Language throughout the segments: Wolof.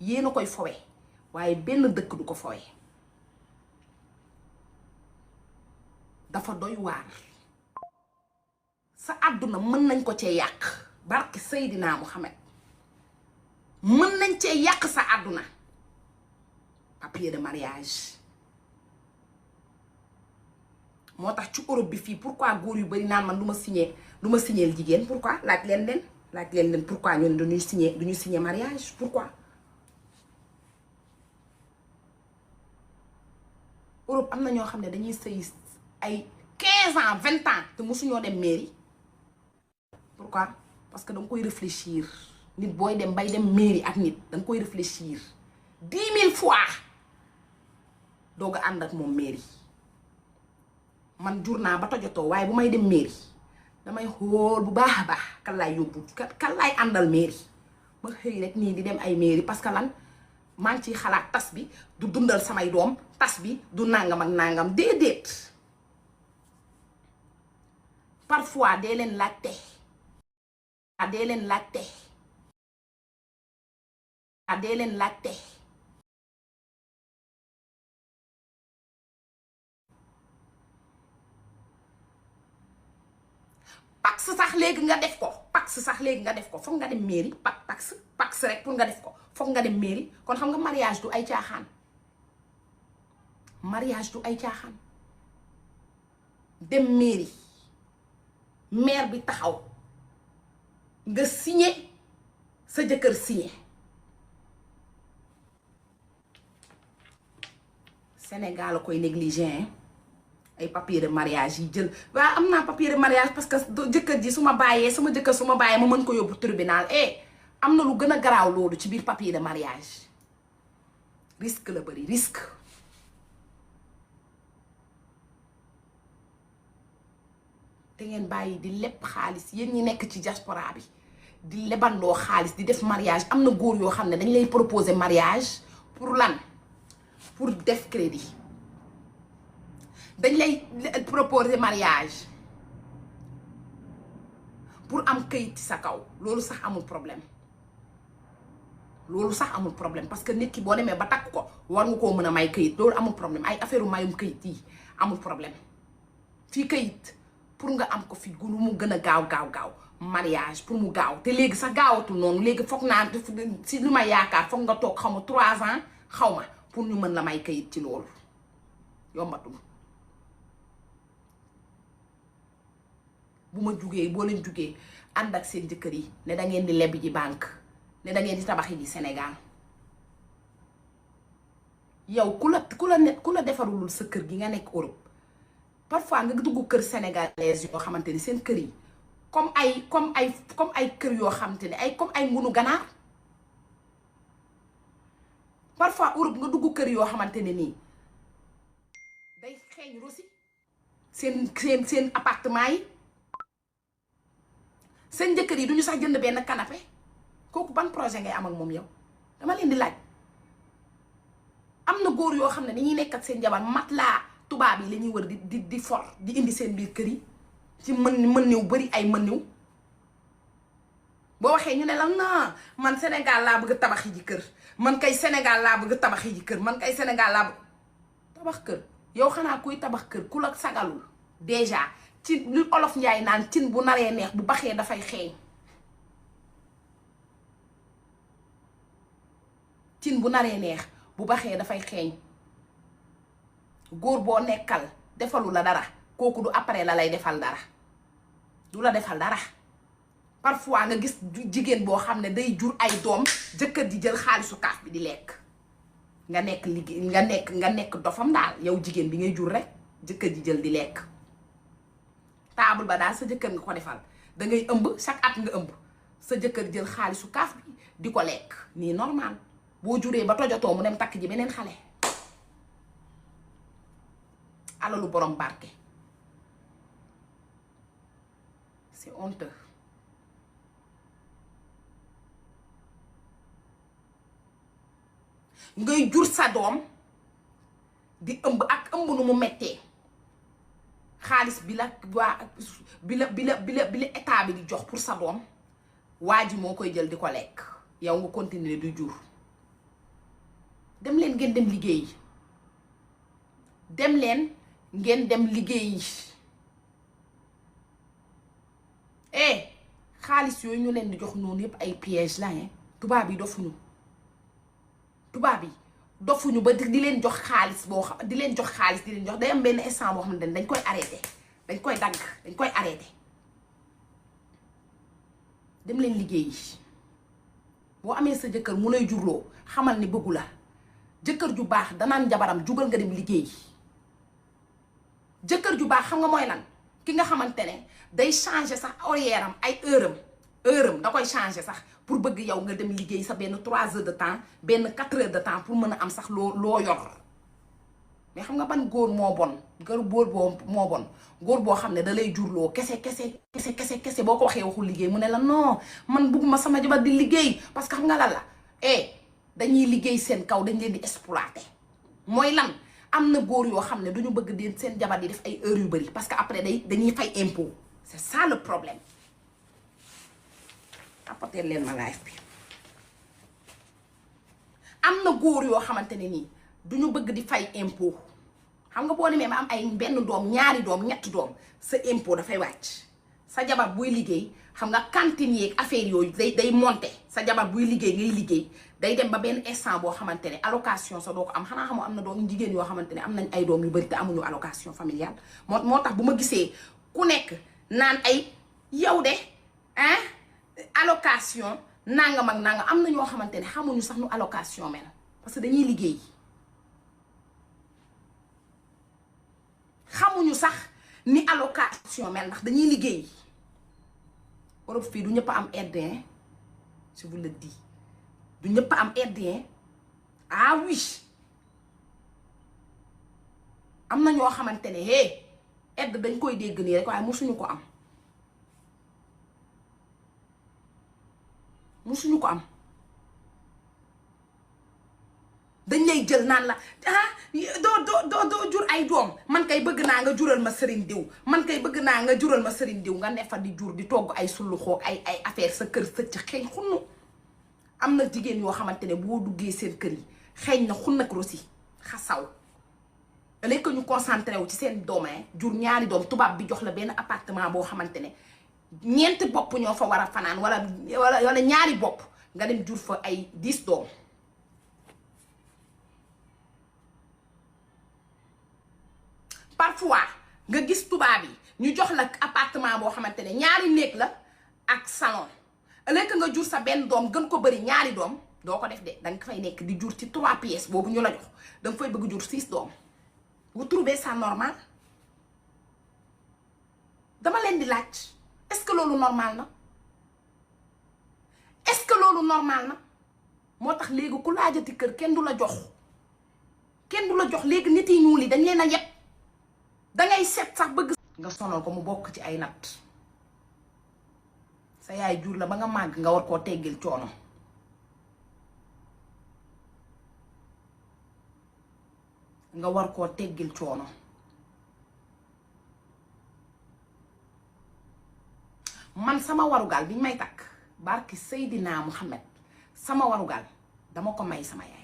yéen a koy fowe waaye benn dëkk du ko fowe. dafa doy waar. sa àdduna mën nañ ko cee yàq barke Seydina Muhammad mën nañ cee yàq sa àdduna. papier de mariage moo tax ci Europe bi fii pourquoi góor yu bari naan man du ma signer jigéen pourquoi laaj leen pourquoi ñun duñuy signer mariage pourquoi. Europe am na ñoo xam ne dañuy sëy ay 15 ans 20 ans te mosuñoo dem mairie. pourquoi parce que da nga koy réfléchir nit booy dem bay dem mairie ak nit da nga koy réfléchir 10 000 fois doog a ànd ak moom mairie. man jur naa ba tojotoo waaye bu may dem mairie damay xool bu baax a baax kan laay yóbbu kan laay àndal mairie. ma xëy rek nii di dem ay mairie parce que lan maa ngi ciy xalaat tas bi du dundal samay doom tas bi du nangam ak nangam déedéet. parfois dee leen laajte pax sax léegi nga def ko foog nga dem mairie pax rek pour nga def ko foog nga dem mairie. kon xam nga mariage du ay caaxaan dem mairie maire bi taxaw nga signé sa jëkkër signé. Sénégal la koy négligé ay papier de mariage yi jël waaw am naa papier de mariage parce que jëkkër ji sama jëkkër su ma bàyyee ma mën ko yóbbu tribunal am na lu gën a garaaw loolu ci biir papier de mariage. risque la bari risque. te ngeen bàyyi di leb xaalis yéen ñi nekk ci diaspora bi di lebandoo xaalis di def mariage. am na góor yoo xam ne dañ lay proposer mariage pour lan pour def crédit. dañ lay proposer mariage pour am këyit ci sa kaw. loolu sax amul problème parce que nit ki boo demee ba takk ko war nga koo mën a may këyit. loolu amul problème ay affaire mayum këyit yi amul problème. fii këyit pour nga am ko fi gunu mu gën a gaaw mariage pour mu gaaw. te léegi sax gaawatul noonu léegi foog naa si lu ma yaakaar foog nga toog xaw ma 3 ans xaw ma pour ñu mën la may këyit ci loolu yombatul. boo leen jugee ànd ak seen jëkkër yi ne da ngeen di leb ji banque ne da ngeen di tabaxi ji Sénégal. yow ku la defarulul sa kër gi nga nekk Europe parfois nga dugg kër sénégalais yoo xamante ni seen kër yi comme ay kër yoo xamante ni comme ay ngunu ganaar. parfois Europe nga dugg kër yoo xamante ne nii day xeeñ rosi seen appartement yi. seen jëkkër yi duñu sax jënd benn canapé. kooku ban projet ngay am ak moom yow dama leen di laaj. am na góor yoo xam ne dañuy nekk ak seen jabar matelas tubaab yi la ñuy wër di for di indi seen biir kër yi ci mën niw bari ay mën niw. boo waxee ñu ne la non man Sénégal laa bëgg tabaxi ji kër man kay Sénégal laa bëgg tabaxi ji kër man kay Sénégal laa bëgg tabax kër. yow xanaa kuy tabax kër ku la sagalul déjà ci lu olof njaay naan cin bu naree neex bu baxee dafay xeeñ. cin bu naree neex bu baxee dafay xeeñ. góor boo nekkal defalu la dara kooku du après la lay defal dara du la defal dara. parfois nga gis jigéen boo xam ne day jur ay doom jëkkër ji jël xaalisu kaaf bi di lekk. nga nekk liggéey nga nekk dofam daal yow jigéen bi ngay jur rek jëkkër ji jël di lekk. taabul ba daal sa jëkkër nga ko defal da ngay ëmb chaque at nga ëmb sa jëkkër jël xaalisu kaaf bi di ko lekk nii normal. boo juree ba tojotoo mu dem takk ji beneen xale. alalu borom barke. c'est honteux. ngay jur sa doom di ëmb ak ëmb nu mu mettee xaalis bi la état bi di jox pour sa doom waa ji moo koy jël di ko lekk yow nga continuer di jur dem leen ngeen dem liggéey dem leen ngeen dem liggéey xaalis yooyu ñu leen di jox noonu yëpp ay piège la tubaab yi dofuñu ba di leen jox xaalis boo xam di leen jox xaalis di leen jox day am benn instant boo xam ne dañ koy arrêté dañ koy dagg dañ koy arrêté dem leen liggéey boo amee sa jëkkër mu lay jurloo xamal ni bëggu la jëkkër ju baax danaan jabaram jugal nga dem liggéey jëkkër ju baax xam nga mooy lan ki nga xamante ne day changer sax horaire am ay heure am da koy changer sax pour bëgg yow nga dem liggéey sa benn 3 heures de temps benn 4 heures de temps pour mën a am sax loo yor mais xam nga ban góor moo bon góor moo bon góor boo xam ne da lay jurloo kese boo ko waxee waxul liggéey mu ne la non man bugguma sama jabar di liggéey parce que xam nga lan la dañuy liggéey seen kaw dañ leen di exploiter mooy lan am na góor yoo xam ne duñu bëgg di seen jabar di def ay heures yu bari parce que après dañuy fay impôt c'est ça le problème apporter leen ma live bi am na góor yoo xamante ne nii duñu bëgg di fay impôt xam nga boo demee ma am ay benn doom ñaari doom ñetti doom sa impôt dafay wàcc sa jabar buy liggéey xam nga cantine yeeg affaire yooyu day monter sa jabar buy liggéey ngay liggéey day dem ba benn instant boo xamante ne allocation sa doo ko am xanaa xamoo am na doom jigéen yoo xamante ne am nañ ay doom yu bari te amuñu allocation familiale moo tax bu ma gisee ku nekk naan ay yow de allocation nangam ak nangam am na ñoo xamante ne xamuñu sax nu allocation mel parce que dañuy liggéey xamuñu sax ni allocation mel ndax dañuy liggéey Europe fii du ñëpp am aide je vous le dis du ñëpp am aide ah oui am na ñoo xamante ne aide dañ koy dégg nii rek waaye musuñu ko am dañ lay jël naan la doo jur ay doom man kay bëgg naa nga jural ma sëriñ diw man kay bëgg naa nga jural ma sëriñ diw nga ne fa di jur di togg ay sullu xoog ay affaire sa kër sëcc xeeñ xunnu am na jigéen yoo xamante ne boo duggee seen kër yi xeeñ na xun ak rosi xasaw léegi ñu concentré wu ci seen doom jur ñaari doom tubaab bi jox la benn appartement boo xamante ne ñeenti bopp ñoo fa war a fanaan wala ñaari bopp nga dem jur fa ay 10 doom parfois nga gis tubaab yi ñu jox la appartement boo xamante ne ñaari néeg la ak salon léegi nga jur sa benn doom gën ko bëri ñaari doom doo ko def de danga fay nekk di jur ci 3 pièces boobu ñu la jox danga fay bëgg jur 6 doom vous trouvez ça normal dama leen di laaj est-ce que loolu normal na est-ce que loolu normal na moo tax léegi ku laajati kër kenn du la jox léegi nit yi ñuul yi dañ leen a yeb dangay set sax bëgg nga sonal ko mu bokk ci ay natt sa yaay jur la ba nga màgg nga war koo teggil coono man sama warugal biñ may takk barki Seydina Muhammad sama warugal dama ko may sama yaay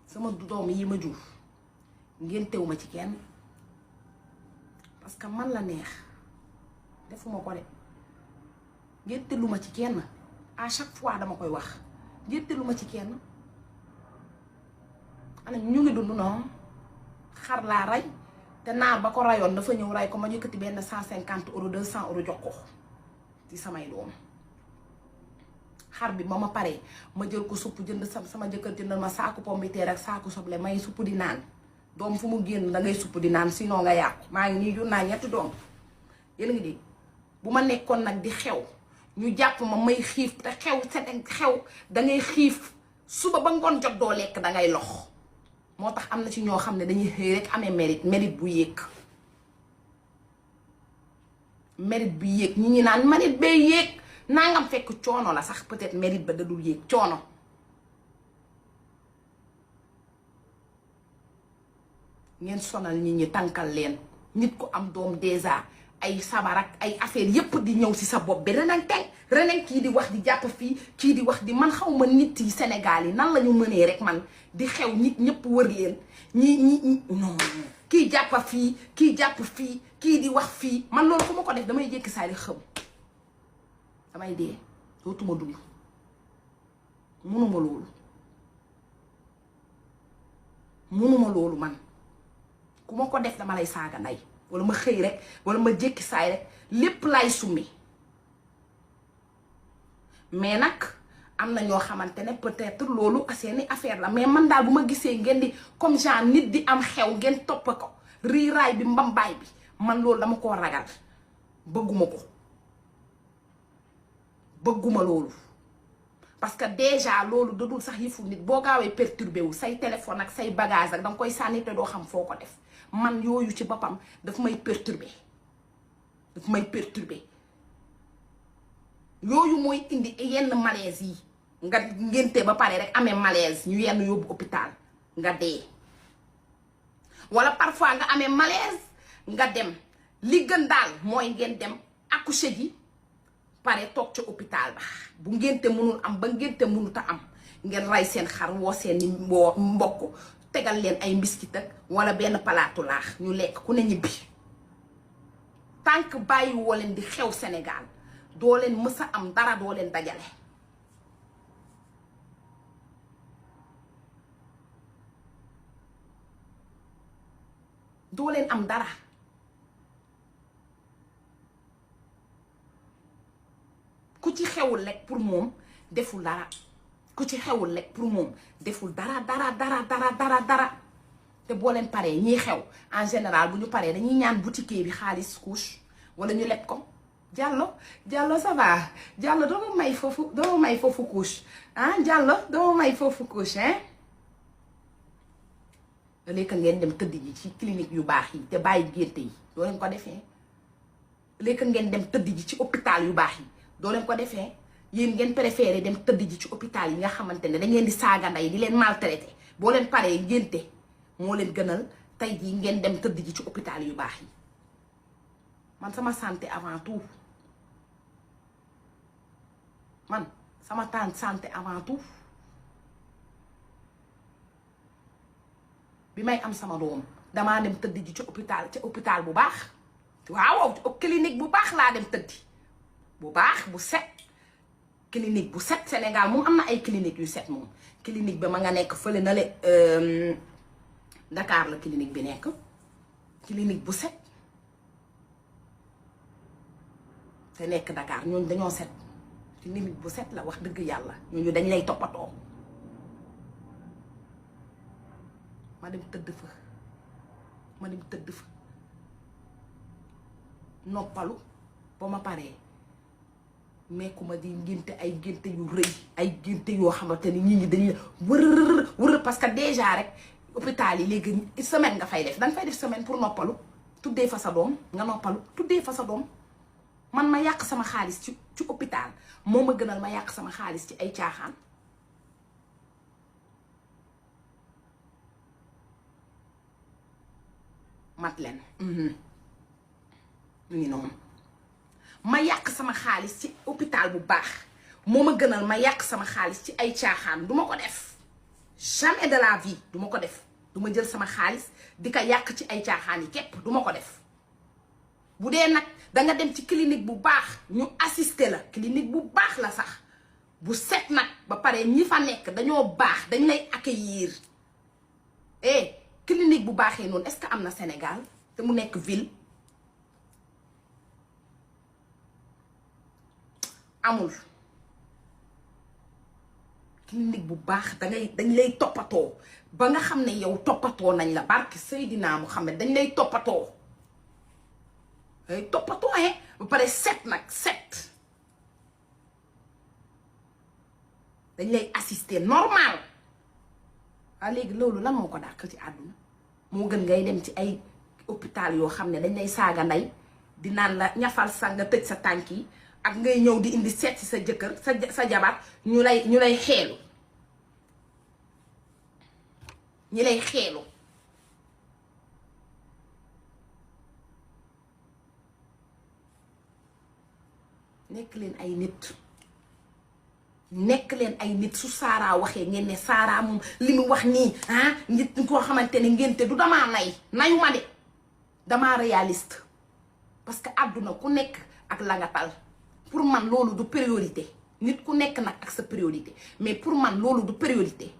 sama doom yi ma jur ngeen tew ma ci kenn parce que man la neex defuma ko de ngeen telu ma ci kenn à chaque fois dama koy wax ngeen telu ma ci kenn ana ñu ngi dund non xar laa rey te naar ba ko rayoon dafa ñëw ray ko ma yëkkati benn 150 euros 200 euros jox ko ci samay doom xar bi ba ma paree ma jël ko supp jënd sama jëkkër jëndal ma saaku pomme de terre ak saaku soble may supp di naan doom fu mu génn da ngay supp di naan sinon nga yàqu maa ngi nii jur naa 3 doom yéen a ngi dégg bu ma nekkoon nag di xew ñu jàpp ma may xiif te xew dangay xiif suba ba ngoon jot doo lekk dangay lox moo tax am na ci ñoo xam ne dañuy xëy rek amee mérite bu yéeg ñi naan mérite bay yéeg nangam fekk coono la sax peut-être mérite ba dadul yéeg coono ngeen sonal nit ñi tànkal leen nit ku am doom déjà ay sabar ak ay affaire yépp di ñëw ci sa bopp bi reneen kii di wax di jàpp fii kii di wax di man xaw ma nit yi Sénégal yi nan la ñu mënee rek man di xew nit ñëpp wër leen ñi non kii jàpp fii kii jàpp fii kii di wax fii man loolu fu ma ko def damay jékki saa di xëm damay dee dootuma dund munuma loolu man ku ma ko def dama lay saaga nday wala ma xëy rek wala ma jékki saay rek lépp lay summi mais nag am na ñoo xamante ne peut-être loolu seeni affaire la mais man daal bu ma gisee ngeen di comme genre nit di am xew ngeen topp ko riiraay bi mbambaay bi man loolu dama koo ragal bëgguma loolu parce que déjà loolu dadul sax yëfu nit boo gaawee perturbé wu say téléphone ak say bagage ak danga koy sànni te doo xam foo ko def man yooyu ci boppam daf may perturbé yooyu mooy indi yenn malaise yi nga ngénte ba pare rek amee malaise ñu yenn yóbbu hôpital nga dee wala parfois nga amee malaise nga dem li gën daal mooy ngeen dem accoucher ji pare toog ca hôpital ba bu ngénte mënul am ba ngénte mënut a am ngeen rey seen xar woo seen mbokk tegal leen ay mbiskit ak wala benn palaatu laax ñu lekk ku ne ñibbi tànk bàyyi woo leen di xew Sénégal doo leen mës a am dara doo leen dajale doo leen am dara ku ci xewul lekk pour moom deful dara ku ci xewul lekk pour moom deful dara te boo leen paree ñiy xew en général bu ñu paree dañuy ñaan boutique bi xaalis couche wala ñu leb ko Diallo ça va Diallo doo ma may foofu couche ah Diallo doo ma may foofu couche hein léegi ngeen dem tëdd ji ci clinique yu baax yi te bàyyi génte yi doo leen ko defee léegi ngeen dem tëdd ji ci hôpital yu baax yi doo leen ko defee yéen ngeen préféré dem tëdd ji ci hôpital yi nga xamante ne dañ leen di saaga nday di leen maltraité boo leen paree ngénte moo leen gënal tey jii ngeen dem tëdd ji ci hôpital yu baax yi man sama santé avant tout santé avant tout bi may am sama doom damaa dem tëdd ji ci hôpital bu baax waaw clinique bu baax laa dem tëddi bu baax bu set clinique bu set Sénégal moom am na ay clinique yu set moom clinique ba ma nga nekk fële na le Dakar la clinique bi nekk clinique bu set te nekk Dakar ñooñu dañoo set clinique bu set la wax dëgg yàlla ñooñu dañ lay toppatoo ma dem tëdd fa noppalu ba ma paree mekkuma di ngénte ay ngénte yu rëy ay ngénte yoo xamante ni nit ñi dañuy wër parce que déjà rek hôpital yi léegi semaine nga fay def danga fay def semaine pour noppalu tuddee fa sa doom nga noppalu tuddee fa sa doom man ma yàq sama xaalis ci hôpital moo ma gënal ma yàq sama xaalis ci ay caaxaan mat leen mu ngi noonu ma yàq sama xaalis ci hôpital bu baax moo ma gënal ma yàq sama xaalis ci ay caaxaan duma ko def jamais de la vie duma ko def duma jël sama xaalis di ko yàq ci ay caaxaan yi képp duma ko def bu dee nag danga dem ci clinique bu baax ñu assister la clinique bu baax la sax bu set nag ba pare ñi fa nekk dañoo baax dañ lay accueillir clinique bu baaxee noonu est-ce que am na Sénégal te mu nekk ville amul clinique bu baax dañ lay toppatoo ba nga xam ne yow toppatoo nañ la barke Seydina Muhammad dañ lay toppatoo ba pare set nag set dañ lay assister normal léegi loolu lan moo ko dàq ci àdduna moo gën ngay dem ci ay hôpital yoo xam ne dañ lay saaga ndey di naan la ñafal sa nga tëj sa tànk yi ak ngay ñëw di indi seet si sa jëkkër sa jabar ñu lay xeelu ñi lay xeelu nekk leen ay nit. nekk leen ay nit. su Sara waxee ngeen ne Sara moom li mu wax nii ah nit koo xamante ne ngénte du damaa nayu ma de damaa réaliste parce que àdduna ku nekk ak la nga tal pour man loolu du priorité nit ku nekk nag ak sa priorité mais pour man loolu du priorité